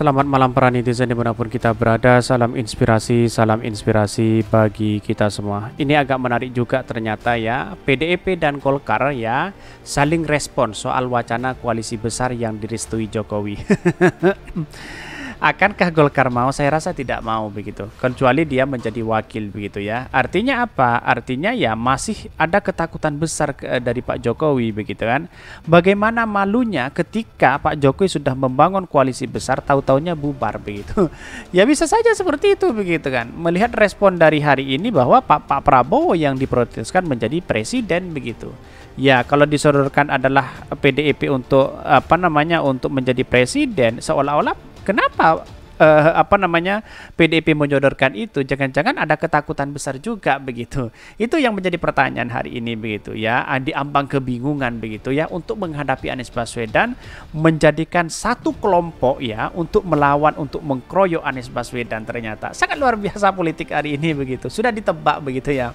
Selamat malam para netizen dimanapun kita berada. Salam inspirasi bagi kita semua. Ini agak menarik juga ternyata ya, PDIP dan Golkar ya saling respon soal wacana koalisi besar yang direstui Jokowi. Akankah Golkar mau? Saya rasa tidak mau begitu. Kecuali dia menjadi wakil begitu ya. Artinya apa? Artinya ya masih ada ketakutan besar dari Pak Jokowi begitu kan. Bagaimana malunya ketika Pak Jokowi sudah membangun koalisi besar, tahu-taunya bubar begitu. Ya bisa saja seperti itu begitu kan. Melihat respon dari hari ini bahwa Pak Prabowo yang diproteskan menjadi presiden begitu. Ya, kalau disodorkan adalah PDIP untuk untuk menjadi presiden, seolah-olah kenapa PDIP menyodorkan itu? Jangan-jangan ada ketakutan besar juga begitu. Itu yang menjadi pertanyaan hari ini begitu ya. Diambang kebingungan begitu ya untuk menghadapi Anies Baswedan, menjadikan satu kelompok ya untuk melawan, untuk mengkroyok Anies Baswedan. Ternyata sangat luar biasa politik hari ini begitu. Sudah ditebak begitu ya.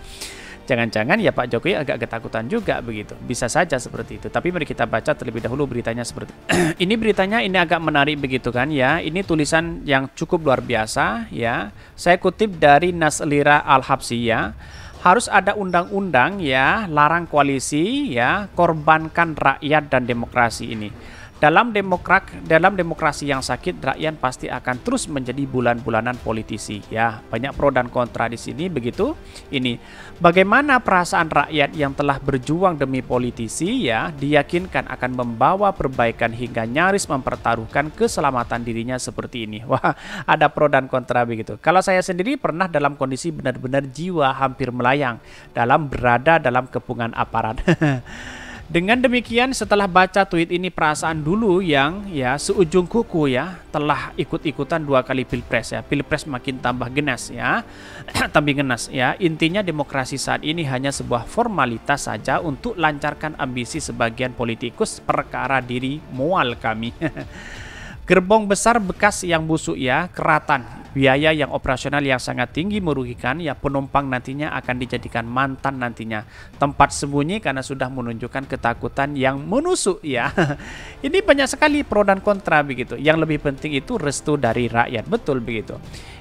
Jangan-jangan ya Pak Jokowi agak ketakutan juga begitu. Bisa saja seperti itu. Tapi mari kita baca terlebih dahulu beritanya seperti ini. Beritanya ini agak menarik begitu kan ya. Ini tulisan yang cukup luar biasa ya. Saya kutip dari Naslira Al-Habsyi ya. Harus ada undang-undang ya, larang koalisi ya, korbankan rakyat dan demokrasi ini. Dalam demokrasi yang sakit, rakyat pasti akan terus menjadi bulan-bulanan politisi. Ya, banyak pro dan kontra di sini begitu. Ini bagaimana perasaan rakyat yang telah berjuang demi politisi ya, diyakinkan akan membawa perbaikan hingga nyaris mempertaruhkan keselamatan dirinya seperti ini. Wah, ada pro dan kontra begitu. Kalau saya sendiri pernah dalam kondisi benar-benar jiwa hampir melayang dalam berada dalam kepungan aparat. Dengan demikian setelah baca tweet ini, perasaan dulu yang ya seujung kuku ya telah ikut-ikutan 2 kali pilpres ya. Pilpres makin tambah genas ya. Tambah genas ya. Intinya demokrasi saat ini hanya sebuah formalitas saja untuk lancarkan ambisi sebagian politikus perkara diri mual kami. Gerbong besar bekas yang busuk ya, keratan, biaya yang operasional yang sangat tinggi merugikan ya, penumpang nantinya akan dijadikan mantan nantinya, tempat sembunyi karena sudah menunjukkan ketakutan yang menusuk ya. Ini banyak sekali pro dan kontra begitu. Yang lebih penting itu restu dari rakyat, betul begitu.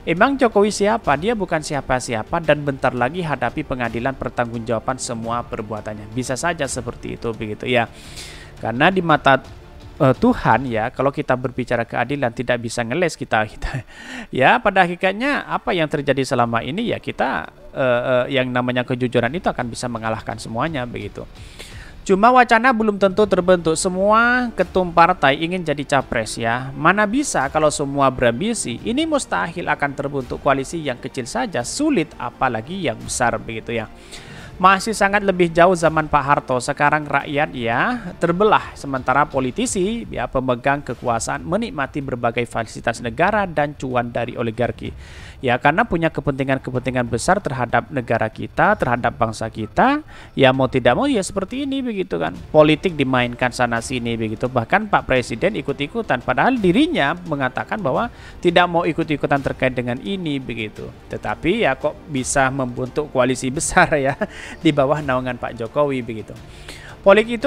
Emang Jokowi siapa? Dia bukan siapa-siapa dan bentar lagi hadapi pengadilan pertanggungjawaban semua perbuatannya. Bisa saja seperti itu begitu ya. Karena di mata Tuhan ya, kalau kita berbicara keadilan tidak bisa ngeles kita ya, pada hakikatnya apa yang terjadi selama ini ya kita yang namanya kejujuran itu akan bisa mengalahkan semuanya begitu. Cuma wacana belum tentu terbentuk. Semua ketum partai ingin jadi capres ya. Mana bisa kalau semua berambisi. Ini mustahil akan terbentuk koalisi yang kecil saja, sulit apalagi yang besar begitu ya. Masih sangat lebih jauh zaman Pak Harto. Sekarang rakyat ya terbelah, sementara politisi ya pemegang kekuasaan menikmati berbagai fasilitas negara dan cuan dari oligarki. Ya karena punya kepentingan-kepentingan besar terhadap negara kita, terhadap bangsa kita. Ya mau tidak mau ya seperti ini begitu kan. Politik dimainkan sana sini begitu. Bahkan Pak Presiden ikut-ikutan padahal dirinya mengatakan bahwa tidak mau ikut-ikutan terkait dengan ini begitu. Tetapi ya kok bisa membentuk koalisi besar ya di bawah naungan Pak Jokowi begitu. Politik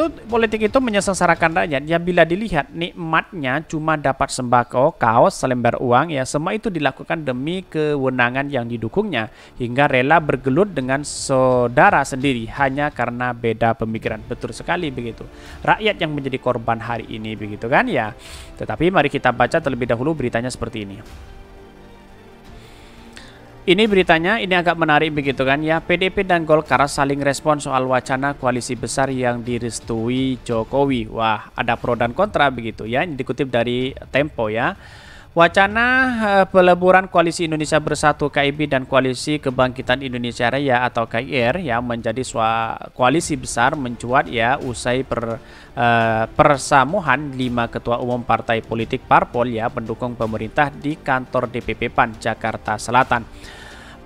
itu menyengsarakan rakyat. Ya bila dilihat nikmatnya cuma dapat sembako, kaos, selembar uang ya, semua itu dilakukan demi kewenangan yang didukungnya hingga rela bergelut dengan saudara sendiri hanya karena beda pemikiran. Betul sekali begitu. Rakyat yang menjadi korban hari ini begitu kan ya. Tetapi mari kita baca terlebih dahulu beritanya seperti ini. Ini beritanya, ini agak menarik begitu kan ya. PDIP dan Golkar saling respon soal wacana koalisi besar yang direstui Jokowi. Wah, ada pro dan kontra begitu ya. Ini dikutip dari Tempo ya. Wacana peleburan Koalisi Indonesia Bersatu KIB dan Koalisi Kebangkitan Indonesia Raya atau KIR ya menjadi koalisi besar mencuat ya usai persamuhan 5 ketua umum partai politik parpol ya pendukung pemerintah di kantor DPP PAN Jakarta Selatan.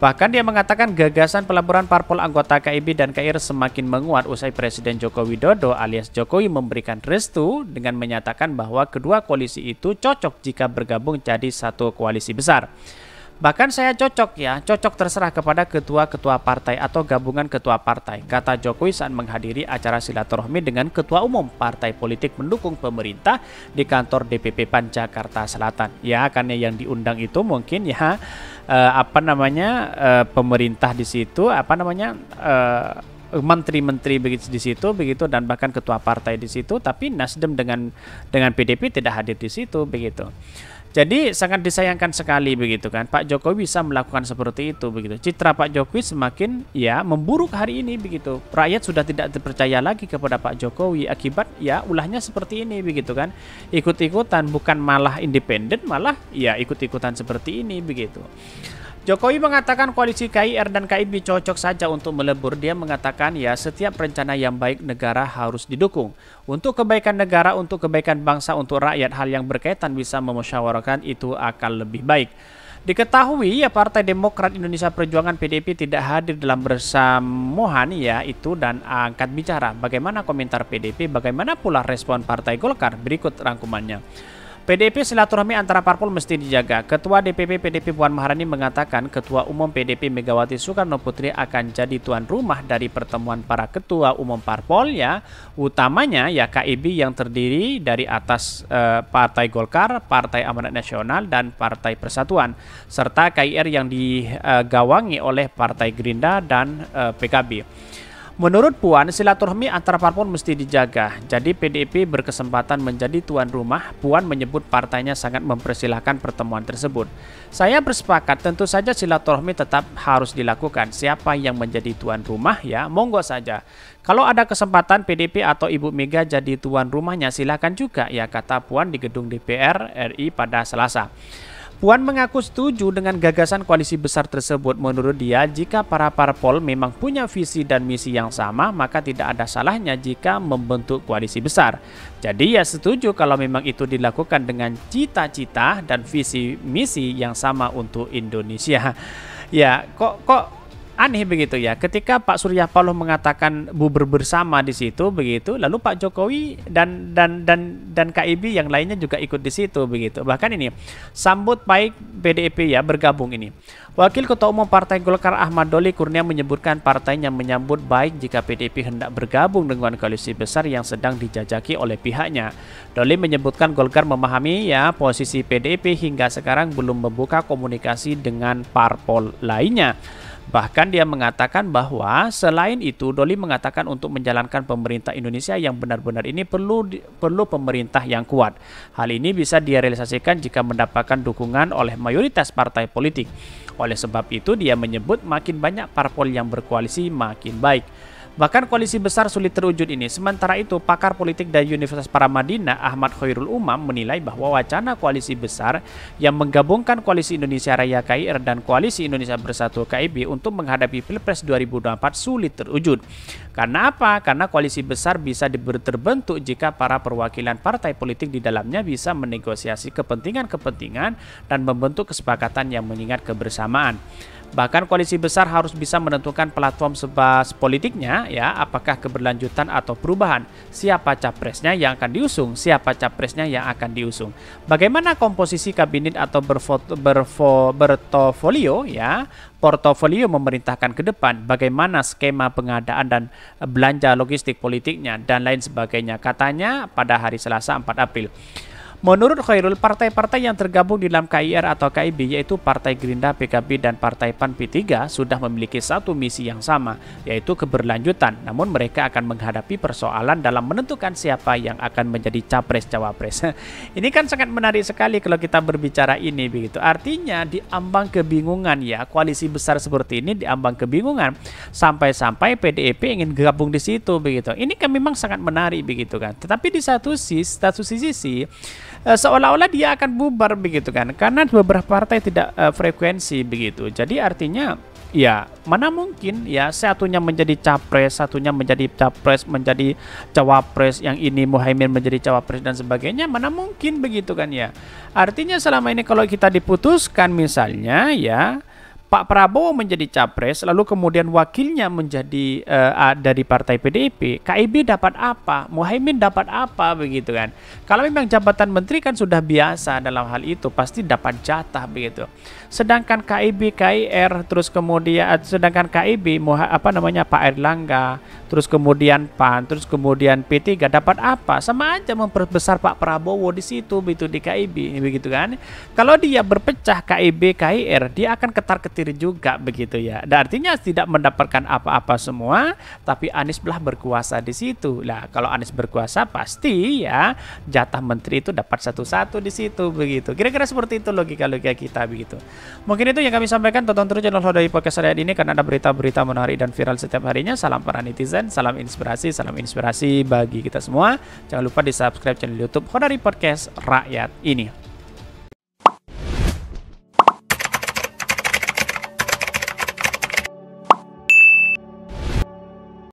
Bahkan dia mengatakan gagasan peleburan parpol anggota KIB dan KIR semakin menguat usai Presiden Joko Widodo alias Jokowi memberikan restu dengan menyatakan bahwa kedua koalisi itu cocok jika bergabung jadi satu koalisi besar. Bahkan saya cocok terserah kepada ketua-ketua partai atau gabungan ketua partai, kata Jokowi saat menghadiri acara silaturahmi dengan ketua umum partai politik mendukung pemerintah di kantor DPP PAN Jakarta Selatan. Ya, karena yang diundang itu mungkin ya pemerintah di situ, menteri-menteri begitu di situ begitu, dan bahkan ketua partai di situ, tapi Nasdem dengan PDP tidak hadir di situ begitu. Jadi sangat disayangkan sekali begitu kan, Pak Jokowi bisa melakukan seperti itu begitu. Citra Pak Jokowi semakin ya memburuk hari ini begitu. Rakyat sudah tidak percaya lagi kepada Pak Jokowi akibat ya ulahnya seperti ini begitu kan. Ikut-ikutan, bukan malah independen, malah ya ikut-ikutan seperti ini begitu. Jokowi mengatakan koalisi KIR dan KIB cocok saja untuk melebur. Dia mengatakan ya setiap rencana yang baik negara harus didukung. Untuk kebaikan negara, untuk kebaikan bangsa, untuk rakyat, hal yang berkaitan bisa memusyawarahkan itu akan lebih baik. Diketahui ya Partai Demokrat Indonesia Perjuangan PDIP tidak hadir dalam persamuan ya itu dan angkat bicara. Bagaimana komentar PDIP, bagaimana pula respon Partai Golkar? Berikut rangkumannya. PDIP silaturahmi antara parpol mesti dijaga. Ketua DPP PDIP Puan Maharani mengatakan Ketua Umum PDIP Megawati Soekarno Putri akan jadi tuan rumah dari pertemuan para ketua umum parpol ya, utamanya ya KIB yang terdiri dari atas Partai Golkar, Partai Amanat Nasional dan Partai Persatuan, serta KIR yang digawangi oleh Partai Gerindra dan PKB. Menurut Puan, silaturahmi antara parpol mesti dijaga. Jadi PDIP berkesempatan menjadi tuan rumah. Puan menyebut partainya sangat mempersilahkan pertemuan tersebut. Saya bersepakat tentu saja silaturahmi tetap harus dilakukan. Siapa yang menjadi tuan rumah ya monggo saja. Kalau ada kesempatan PDIP atau Ibu Mega jadi tuan rumahnya silakan juga ya, kata Puan di gedung DPR RI pada Selasa. Puan mengaku setuju dengan gagasan koalisi besar tersebut. Menurut dia, jika para parpol memang punya visi dan misi yang sama, maka tidak ada salahnya jika membentuk koalisi besar. Jadi ya setuju kalau memang itu dilakukan dengan cita-cita dan visi misi yang sama untuk Indonesia. Ya, kok aneh begitu ya, ketika Pak Surya Paloh mengatakan bubar bersama di situ begitu, lalu Pak Jokowi dan KIB yang lainnya juga ikut di situ begitu. Bahkan ini sambut baik PDIP ya bergabung ini. Wakil Ketua Umum Partai Golkar Ahmad Doli Kurnia menyebutkan partainya menyambut baik jika PDIP hendak bergabung dengan koalisi besar yang sedang dijajaki oleh pihaknya. Doli menyebutkan Golkar memahami ya posisi PDIP hingga sekarang belum membuka komunikasi dengan parpol lainnya. Bahkan dia mengatakan bahwa selain itu Doli mengatakan untuk menjalankan pemerintah Indonesia yang benar-benar ini perlu pemerintah yang kuat. Hal ini bisa direalisasikan jika mendapatkan dukungan oleh mayoritas partai politik. Oleh sebab itu dia menyebut makin banyak parpol yang berkoalisi makin baik. Bahkan koalisi besar sulit terwujud ini. Sementara itu, pakar politik dari Universitas Paramadina Ahmad Khairul Umam menilai bahwa wacana koalisi besar yang menggabungkan Koalisi Indonesia Raya KIR dan Koalisi Indonesia Bersatu KIB untuk menghadapi Pilpres 2024 sulit terwujud. Karena apa? Karena koalisi besar bisa terbentuk jika para perwakilan partai politik di dalamnya bisa menegosiasi kepentingan-kepentingan dan membentuk kesepakatan yang mengingat kebersamaan. Bahkan koalisi besar harus bisa menentukan platform sebas politiknya ya, apakah keberlanjutan atau perubahan, siapa capresnya yang akan diusung, siapa capresnya yang akan diusung, bagaimana komposisi kabinet atau berportofolio ya, portofolio memerintahkan ke depan, bagaimana skema pengadaan dan belanja logistik politiknya dan lain sebagainya, katanya pada hari Selasa 4 April. Menurut Khairul, partai-partai yang tergabung di dalam KIR atau KIB yaitu Partai Gerindra, PKB, dan Partai PAN P3 sudah memiliki satu misi yang sama, yaitu keberlanjutan. Namun mereka akan menghadapi persoalan dalam menentukan siapa yang akan menjadi capres-cawapres. Ini kan sangat menarik sekali kalau kita berbicara ini begitu. Artinya di ambang kebingungan ya, koalisi besar seperti ini di ambang kebingungan. Sampai-sampai PDIP ingin gabung di situ begitu. Ini kan memang sangat menarik begitu kan. Tetapi di satu sisi seolah-olah dia akan bubar begitu kan, karena beberapa partai tidak frekuensi begitu. Jadi artinya ya mana mungkin ya satunya menjadi capres, satunya menjadi capres, menjadi cawapres, yang ini Muhaimin menjadi cawapres dan sebagainya, mana mungkin begitu kan ya. Artinya selama ini kalau kita diputuskan misalnya ya Pak Prabowo menjadi capres, lalu kemudian wakilnya menjadi dari partai PDIP, KIB dapat apa? Muhaimin dapat apa begitu kan? Kalau memang jabatan menteri kan sudah biasa dalam hal itu, pasti dapat jatah begitu. Sedangkan KIB, KIR, terus kemudian sedangkan KIB Pak Erlangga, terus kemudian PAN, terus kemudian P3 dapat apa? Sama aja memperbesar Pak Prabowo di situ begitu di KIB begitu kan? Kalau dia berpecah KIB, KIR, dia akan ketar-ketir juga begitu ya. Dan artinya tidak mendapatkan apa-apa semua, tapi Anies belah berkuasa di situ. Lah, kalau Anies berkuasa pasti ya jatah menteri itu dapat satu-satu di situ begitu. Kira-kira seperti itu logika-logika kita begitu. Mungkin itu yang kami sampaikan. Tonton terus channel Hodari Podcast hari ini karena ada berita-berita menarik dan viral setiap harinya. Salam para netizen, salam inspirasi bagi kita semua. Jangan lupa di subscribe channel YouTube Hodari Podcast Rakyat ini.